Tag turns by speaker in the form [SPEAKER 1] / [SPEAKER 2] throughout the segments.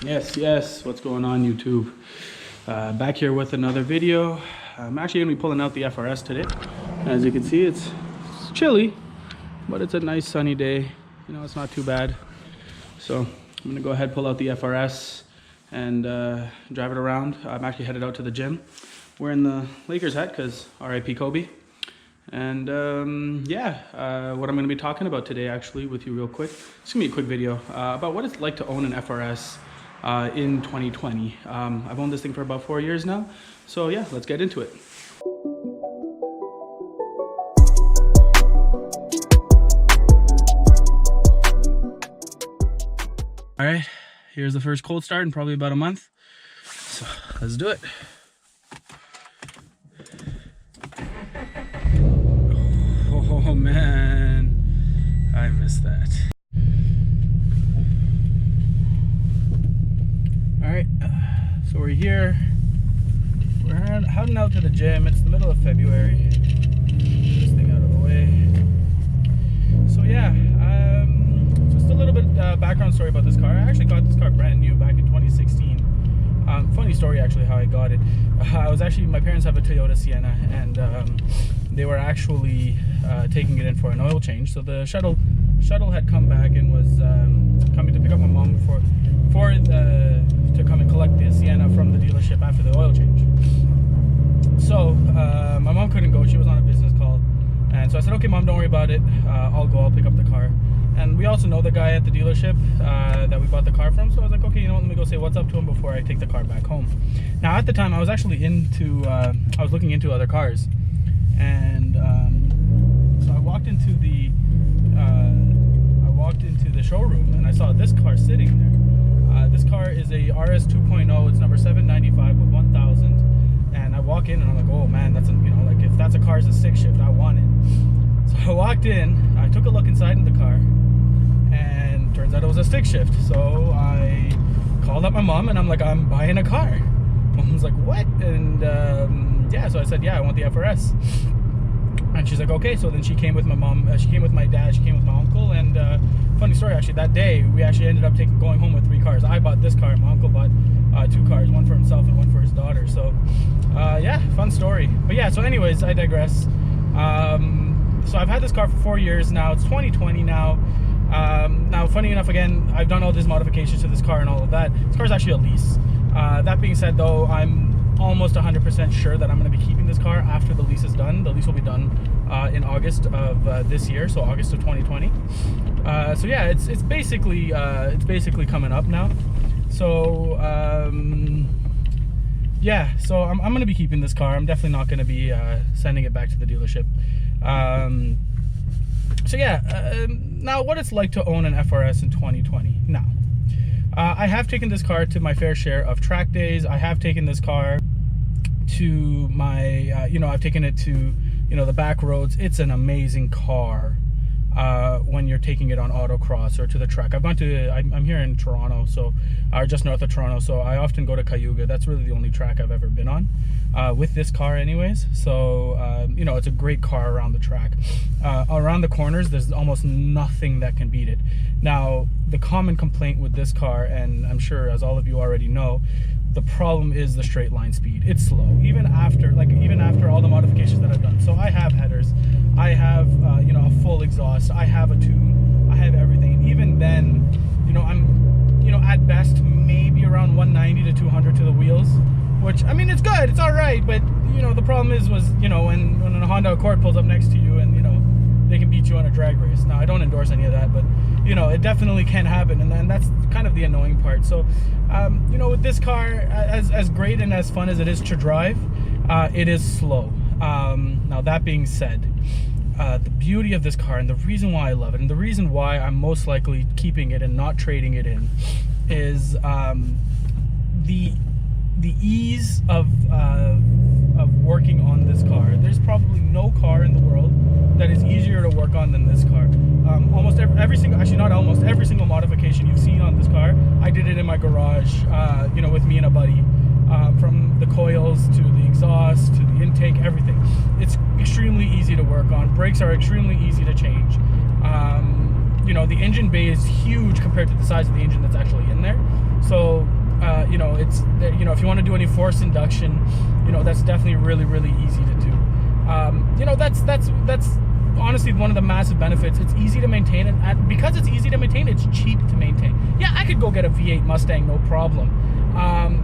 [SPEAKER 1] Yes, what's going on YouTube? Back here with another video. I'm actually gonna be pulling out the FRS today. As you can see, it's chilly, but it's a nice sunny day. You know, it's not too bad. So I'm gonna go ahead, pull out the FRS and drive it around. I'm actually headed out to the gym wearing the Lakers hat because RIP Kobe. And what I'm going to be talking about today actually with you real quick, it's going to be a quick video about what it's like to own an FRS in 2020. I've owned this thing for about 4 years now, so yeah, let's get into it. All right, here's the first cold start in probably about a month, so let's do it. Oh man, I missed that. All right, so we're here. We're heading out to the gym. It's the middle of February. Get this thing out of the way. So yeah, just a little bit background story about this car. I actually got this car brand new back in 2016. Funny story actually how I got it. My parents have a Toyota Sienna, and they were actually taking it in for an oil change. So the shuttle had come back and was coming to pick up my mom to come and collect the Sienna from the dealership after the oil change. So my mom couldn't go, she was on a business call, and so I said, okay mom, don't worry about it, I'll pick up the car. And we also know the guy at the dealership that we bought the car from, so I was like, okay, you know what, let me go say what's up to him before I take the car back home. Now at the time I was actually I was looking into other cars, and so I walked into the showroom and I saw this car sitting there. This car is a RS 2.0, it's number 795 of 1000, and I walk in and I'm like, oh man, that's like if that's a car as a stick shift, I want it. So I walked in, I took a look inside in the car, and turns out it was a stick shift. So I called up my mom and I'm like, I'm buying a car. Mom's like, what? And yeah, so I said, yeah, I want the FRS. And she's like, okay. So then she came with my mom, she came with my dad, she came with my uncle, and funny story actually, that day we actually ended up going home with 3 cars. I bought this car, my uncle bought 2 cars, one for himself and one for his daughter. So yeah, fun story. But yeah, so anyways, I digress. So I've had this car for 4 years now. It's 2020 now. Now, funny enough, again, I've done all these modifications to this car and all of that. This car is actually a lease. That being said, though, I'm almost 100% sure that I'm going to be keeping this car after the lease is done. The lease will be done in August of this year, so August of 2020. So yeah, it's basically coming up now. So yeah, so I'm going to be keeping this car. I'm definitely not going to be sending it back to the dealership. So yeah, now what it's like to own an FRS in 2020. Now, I have taken this car to my fair share of track days. I have taken this car to my, I've taken it to, the back roads. It's an amazing car when you're taking it on autocross or to the track. I'm here in Toronto, or just north of Toronto, so I often go to Cayuga. That's really the only track I've ever been on with this car anyways. So it's a great car around the track. Around the corners, there's almost nothing that can beat it. Now, the common complaint with this car, and I'm sure as all of you already know, the problem is the straight line speed. It's slow, even after all the modifications that I've done. So I have headers, I have a full exhaust, I have a tune, I have everything. Even then, I'm at best maybe around 190 to 200 to the wheels, which, I mean, it's good, it's all right, but the problem was when a Honda Accord pulls up next to you and they can beat you on a drag race. Now, I don't endorse any of that, but it definitely can happen, and that's kind of the annoying part. So with this car, as great and as fun as it is to drive, it is slow. Now, that being said, the beauty of this car and the reason why I love it, and the reason why I'm most likely keeping it and not trading it in, is the ease of working on this car. There's probably no car in the world that is easier to work on than this car. Almost every single modification you've seen on this car, I did it in my garage, with me and a buddy. From the coils to the exhaust to the intake, everything. It's extremely easy to work on. Brakes are extremely easy to change. The engine bay is huge compared to the size of the engine that's actually in there. So you know, if you want to do any forced induction, you know, that's definitely really easy to do. You know, that's honestly one of the massive benefits. It's easy to maintain, and because it's easy to maintain, it's cheap to maintain. Yeah, I could go get a V8 Mustang, no problem.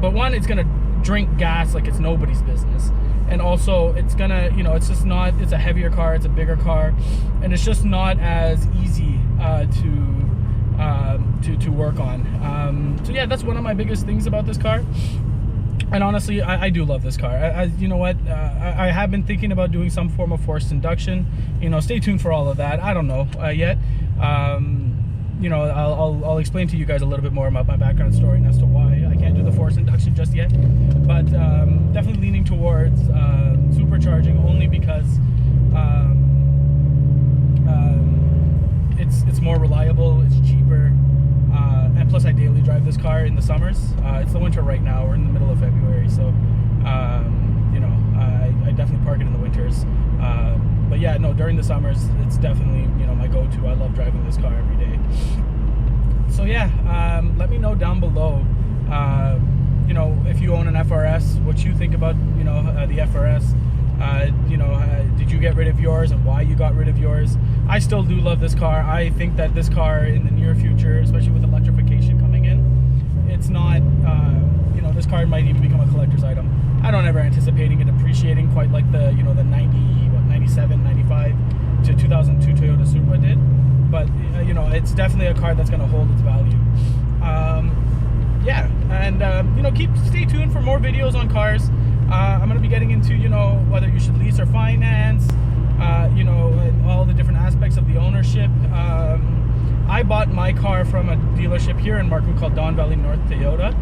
[SPEAKER 1] But one, it's gonna drink gas like it's nobody's business, and also it's gonna, you know, it's just not, it's a heavier car, it's a bigger car, and it's just not as easy to work on. So yeah, that's one of my biggest things about this car. And honestly, I do love this car. You know what? I have been thinking about doing some form of forced induction. You know, stay tuned for all of that. I don't know yet. You know, I'll explain to you guys a little bit more about my background story and as to why I can't do the forced induction just yet. But definitely leaning towards supercharging, only because it's more reliable, it's cheaper. And plus I daily drive this car in the summers. It's the winter right now, we're in the middle of February, so you know, I definitely park it in the winters. But yeah, no, during the summers, it's definitely, you know, my go-to. I love driving this car every day. So yeah, let me know down below, you know, if you own an FRS, what you think about, you know, the FRS. You know, did you get rid of yours, and why you got rid of yours? I still do love this car. I think that this car in the near future, especially with electrification coming in, it's not, you know, this car might even become a collector's item. I don't ever anticipating it appreciating quite like the, you know, the 97, 95 to 2002 Toyota Supra did. But, you know, it's definitely a car that's going to hold its value. Yeah, and, you know, stay tuned for more videos on cars. I'm going to be getting into, you know, whether you should lease or finance, you know, all the different aspects of the ownership. I bought my car from a dealership here in Markham called Don Valley North Toyota,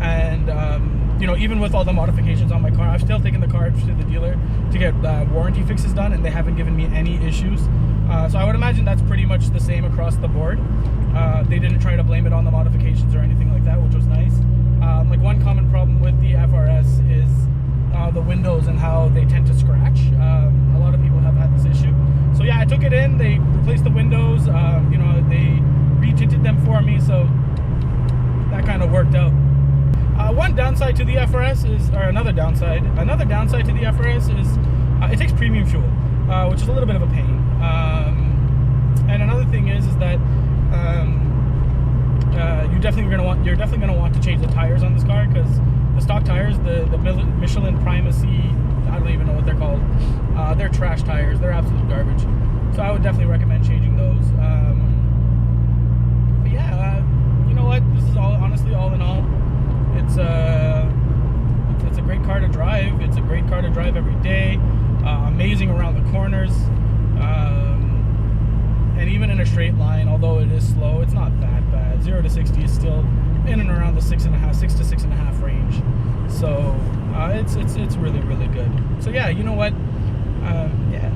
[SPEAKER 1] and you know, even with all the modifications on my car, I've still taken the car to the dealer to get warranty fixes done, and they haven't given me any issues. So I would imagine that's pretty much the same across the board. They didn't try to blame it on the modifications or anything like that, which was nice. Like one common problem with the FRS is the windows and how they tend to scratch. A lot of people have had this issue. So yeah, I took it in, they replaced the windows, you know, they re-tinted them for me, so that kind of worked out. One downside to the FRS is, or another downside to the FRS is it takes premium fuel, which is a little bit of a pain. And another thing is that you're definitely gonna want to change the tires on this car, because the stock tires, the Michelin Primacy, I don't even know what they're called. They're trash tires. They're absolute garbage. So I would definitely recommend changing those. But yeah, you know what? This is honestly all in all, it's a great car to drive. It's a great car to drive every day. Amazing around the corners. And even in a straight line, although it is slow, it's not that bad. 0 to 60 is still in and around the 6 to 6.5 range. So it's really good. So yeah, you know what? Yeah.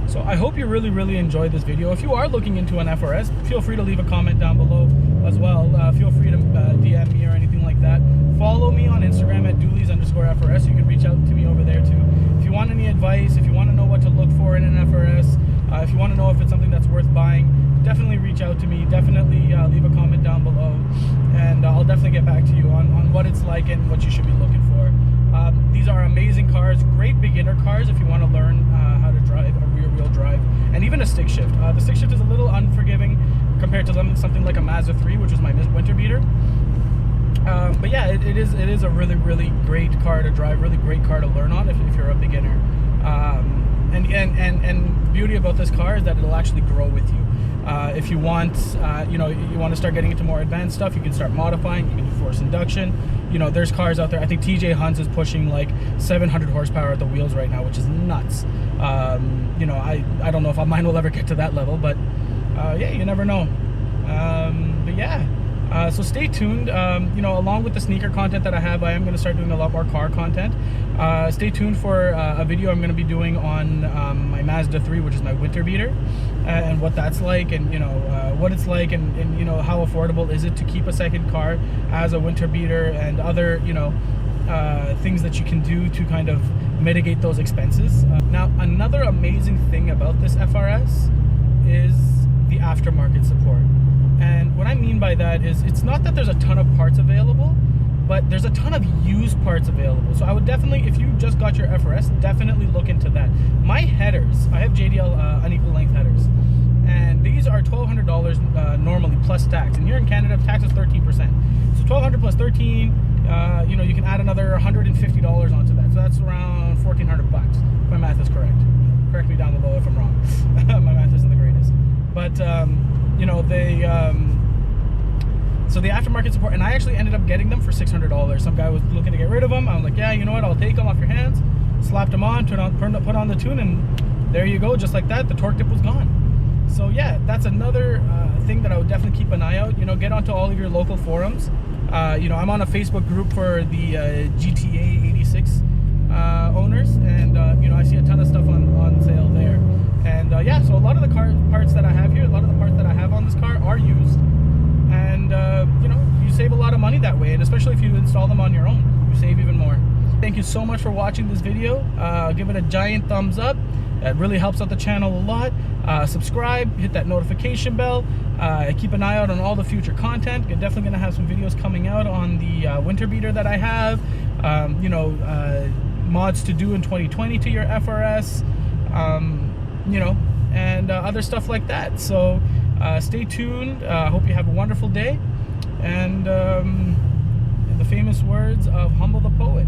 [SPEAKER 1] So I hope you really enjoyed this video. If you are looking into an FRS, feel free to leave a comment down below as well. Feel free to DM me or anything like that. Follow me on Instagram at Doolies_FRS. You can reach out to me over there too. If you want any advice, if you want to know what to look for in an FRS, if you want to know if it's something that's worth buying, definitely reach out to me. Definitely leave a comment down below, and I'll definitely get back to you on what it's like and what you should be looking for. These are amazing cars, great beginner cars if you want to learn how to drive a rear-wheel drive, and even a stick shift. The stick shift is a little unforgiving compared to something like a Mazda 3, which is my winter beater. But yeah, it is a really great car to drive, really great car to learn on if you're a beginner. And the beauty about this car is that it'll actually grow with you. If you want, you know, you want to start getting into more advanced stuff, you can start modifying. You can do forced induction. You know, there's cars out there. I think TJ Hunt's is pushing like 700 horsepower at the wheels right now, which is nuts. You know, I don't know if mine will ever get to that level, but yeah, you never know. But yeah. So stay tuned. You know, along with the sneaker content that I have, I am going to start doing a lot more car content. Stay tuned for a video I'm going to be doing on my Mazda 3, which is my winter beater, and what that's like, and you know, what it's like, and you know, how affordable is it to keep a second car as a winter beater, and other, you know, things that you can do to kind of mitigate those expenses. Now, another amazing thing about this FRS is the aftermarket support. And what I mean by that is, it's not that there's a ton of parts available, but there's a ton of used parts available. So I would definitely, if you just got your FRS, definitely look into that. My headers, I have JDL unequal length headers, and these are $1,200 normally plus tax. And here in Canada, tax is 13%. So $1,200 plus 13, you know, you can add another $150 onto that. So that's around $1,400 bucks. If my math is correct. Correct me down below if I'm wrong. My math isn't the greatest. But you know, they so the aftermarket support, and I actually ended up getting them for $600. Some guy was looking to get rid of them. I'm like, yeah, you know what? I'll take them off your hands. Slapped them on, put on the tune, and there you go. Just like that, the torque dip was gone. So yeah, that's another thing that I would definitely keep an eye out. You know, get onto all of your local forums. You know, I'm on a Facebook group for the GTA 86 owners, and you know, I see a ton of stuff on sale there. And yeah, so a lot of the parts that I have here, a lot of the parts that I have on this car are used. And you know, you save a lot of money that way, and especially if you install them on your own, you save even more. Thank you so much for watching this video. Give it a giant thumbs up. It really helps out the channel a lot. Subscribe, hit that notification bell. Keep an eye out on all the future content. We're definitely going to have some videos coming out on the winter beater that I have. You know, mods to do in 2020 to your FRS. You know, and other stuff like that. So stay tuned. Hope you have a wonderful day. And in the famous words of Humble the Poet,